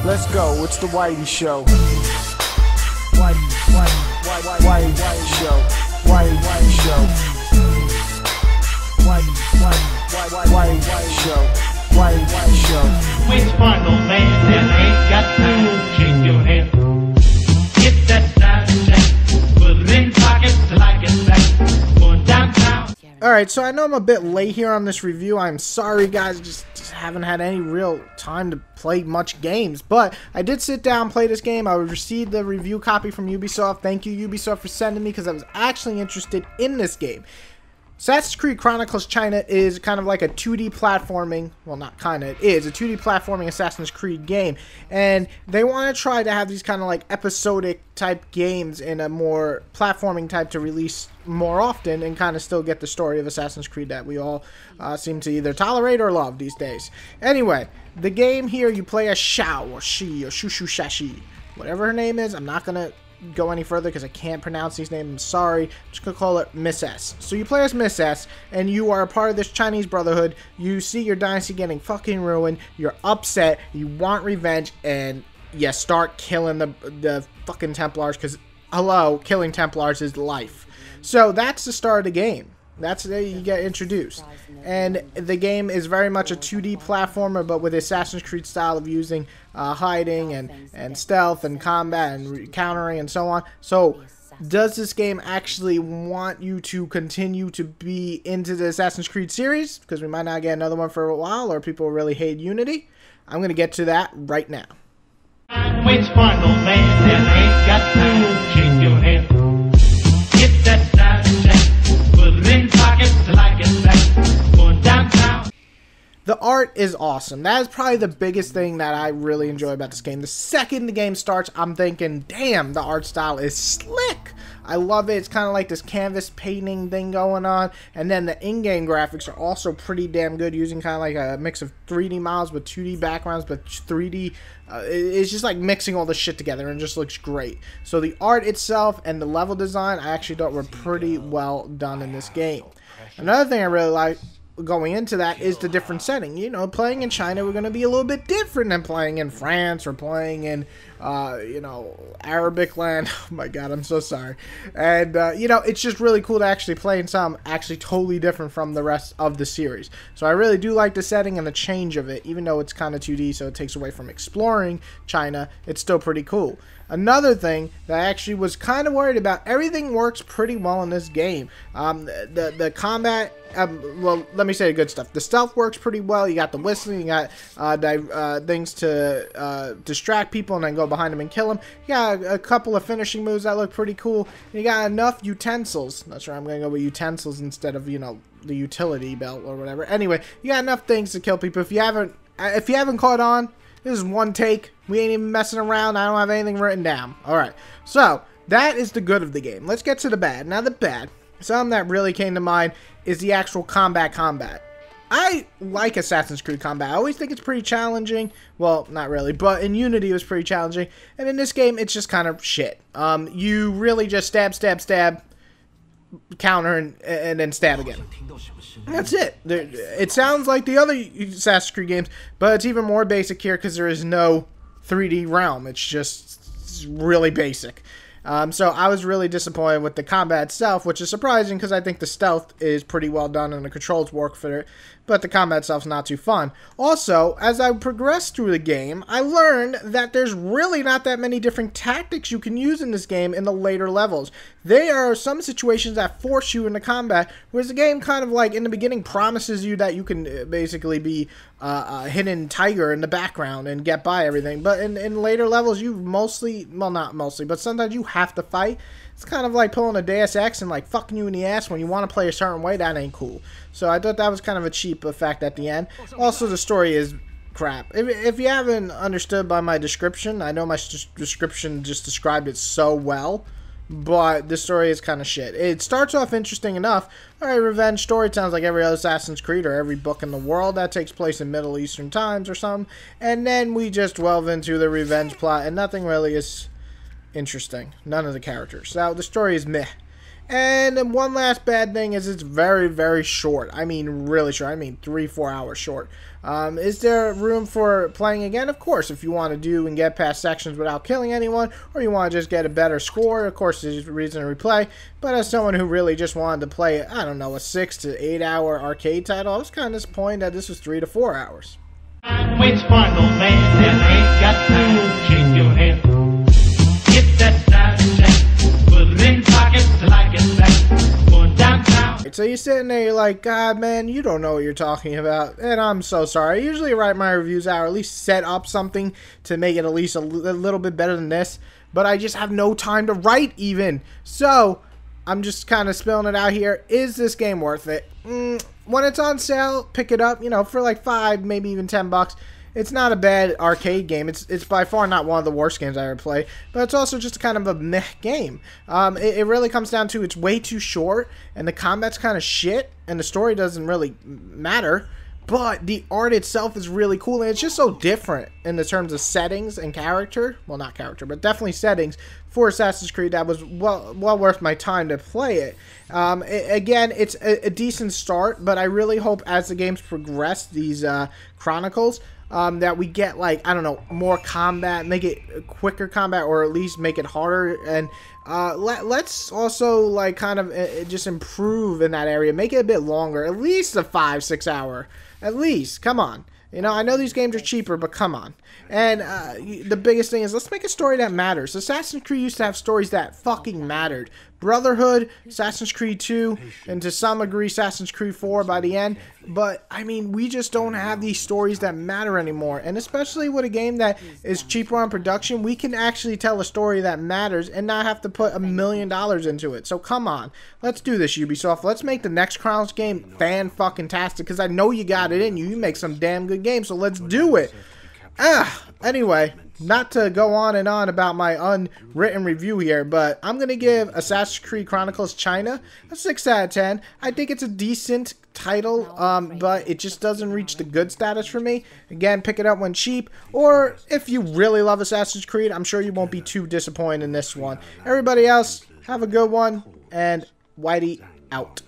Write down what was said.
Let's go. It's the Whitey Show. Whitey Show. Whitey Show. Whitey Show. Whitey Show. Which one, old man, that ain't got time to shake your head? Get that side check, put it in pockets till I get back. Going downtown. Alright, so I know I'm a bit late here on this review. I'm sorry, guys. Just haven't had any real time to play much games. But I did sit down and play this game. I received the review copy from Ubisoft. Thank you, Ubisoft, for sending me, because I was actually interested in this game. Assassin's Creed Chronicles China is kind of like a 2D platforming, well, not kind of, it is a 2D platforming Assassin's Creed game, and they want to try to have these kind of like episodic type games in a more platforming type to release more often and kind of still get the story of Assassin's Creed that we all seem to either tolerate or love these days. Anyway, the game here, you play as Xiao or Shi or Shushu Shashi, whatever her name is. I'm not going to go any further because I can't pronounce these names. I'm sorry. I'm just gonna call it Miss S. So you play as Miss S, and you are a part of this Chinese Brotherhood. You see your dynasty getting fucking ruined. You're upset. You want revenge, and you start killing the fucking Templars, because hello, killing Templars is life. So that's the start of the game. That's the you get introduced. And the game is very much a 2D platformer, but with Assassin's Creed style of using hiding and stealth and combat and countering and so on. So does this game actually want you to continue to be into the Assassin's Creed series? Because we might not get another one for a while, or people really hate Unity. I'm going to get to that right now. Which one, old man, that ain't got time to shake your head? Get that side check, put it in pockets till I get back. Going downtown. The art is awesome. That is probably the biggest thing that I really enjoy about this game. The second the game starts, I'm thinking, damn, the art style is slick. I love it. It's kind of like this canvas painting thing going on. And then the in-game graphics are also pretty damn good, using kind of like a mix of 3D models with 2D backgrounds, but 3D. It's just like mixing all this shit together, and it just looks great. So the art itself and the level design, I actually thought were pretty well done in this game. Another thing I really like going into that is the different setting. You know, playing in China, we're going to be a little bit different than playing in France or playing in, you know, Arabic land. Oh my god, I'm so sorry. And, you know, it's just really cool to actually play in some actually totally different from the rest of the series. So I really do like the setting and the change of it, even though it's kind of 2D, so it takes away from exploring China. It's still pretty cool. Another thing that I actually was kind of worried about, everything works pretty well in this game. The combat, well, let me say the good stuff. The stealth works pretty well. You got the whistling, you got things to distract people and then go behind them and kill them. You got a couple of finishing moves that look pretty cool. You got enough utensils. That's right, I'm going to go with utensils instead of, you know, the utility belt or whatever. Anyway, you got enough things to kill people. If you haven't caught on, this is one take. We ain't even messing around. I don't have anything written down. Alright, so that is the good of the game. Let's get to the bad. Now the bad, something that really came to mind is the actual combat. I like Assassin's Creed combat. I always think it's pretty challenging. Well, not really, but in Unity it was pretty challenging. And in this game, it's just kind of shit. You really just stab, counter, and then stab again. That's it. It sounds like the other Assassin's Creed games, but it's even more basic here because there is no 3D realm. It's just really basic. So I was really disappointed with the combat itself, which is surprising because I think the stealth is pretty well done and the controls work for it, but the combat itself is not too fun. Also, as I progressed through the game, I learned that there's really not that many different tactics you can use in this game in the later levels. There are some situations that force you into combat, whereas the game kind of like in the beginning promises you that you can basically be a hidden tiger in the background and get by everything, but in later levels you mostly, well, not mostly, but sometimes you have to fight. It's kind of like pulling a Deus Ex and like fucking you in the ass when you want to play a certain way. That ain't cool. So I thought that was kind of a cheap effect at the end. Also, the story is crap. If you haven't understood by my description, I know my description just described it so well, but the story is kind of shit. It starts off interesting enough. Alright, revenge story sounds like every other Assassin's Creed or every book in the world that takes place in Middle Eastern times or something. And then we just delve into the revenge plot, and nothing really is interesting. None of the characters. So the story is meh. And one last bad thing is it's very, very short. I mean, really short. I mean, 3-4 hours short. Is there room for playing again? Of course, if you want to do and get past sections without killing anyone, or you want to just get a better score, of course, there's a reason to replay. But as someone who really just wanted to play, I don't know, a 6 to 8 hour arcade title, I was kind of disappointed that this was 3 to 4 hours. Waits for no man that ain't got time to shake your head. Get that side check, put it in pockets like it's back. Going downtown. So you're sitting there, you're like, God, man, you don't know what you're talking about, and I'm so sorry. I usually write my reviews out, or at least set up something to make it at least a little bit better than this, but I just have no time to write even. So I'm just kind of spilling it out here. Is this game worth it? When it's on sale, pick it up, you know, for like $5, maybe even $10. It's not a bad arcade game. It's by far not one of the worst games I ever played, but it's also just kind of a meh game. It really comes down to it's way too short, and the combat's kind of shit, and the story doesn't really matter. But the art itself is really cool, and it's just so different in the terms of settings and character. Well, not character, but definitely settings for Assassin's Creed. That was well worth my time to play it. Again, it's a decent start, but I really hope as the games progress, these Chronicles, that we get, like, I don't know, more combat, make it quicker combat, or at least make it harder. And let's also, like, kind of just improve in that area, make it a bit longer, at least a 5-6 hour. At least, come on. You know, I know these games are cheaper, but come on. And the biggest thing is, let's make a story that matters. Assassin's Creed used to have stories that fucking mattered. Brotherhood, Assassin's Creed 2, and to some degree Assassin's Creed 4 by the end. But, I mean, we just don't have these stories that matter anymore. And especially with a game that is cheaper on production, we can actually tell a story that matters and not have to put $1 million into it. So, come on. Let's do this, Ubisoft. Let's make the next Chronicles game fan-fucking-tastic, because I know you got it in you. You make some damn good games, so let's do it. Anyway, not to go on and on about my unwritten review here, but I'm going to give Assassin's Creed Chronicles China a 6 out of 10. I think it's a decent title, but it just doesn't reach the good status for me. Again, pick it up when cheap, or if you really love Assassin's Creed, I'm sure you won't be too disappointed in this one. Everybody else, have a good one, and Whitey out.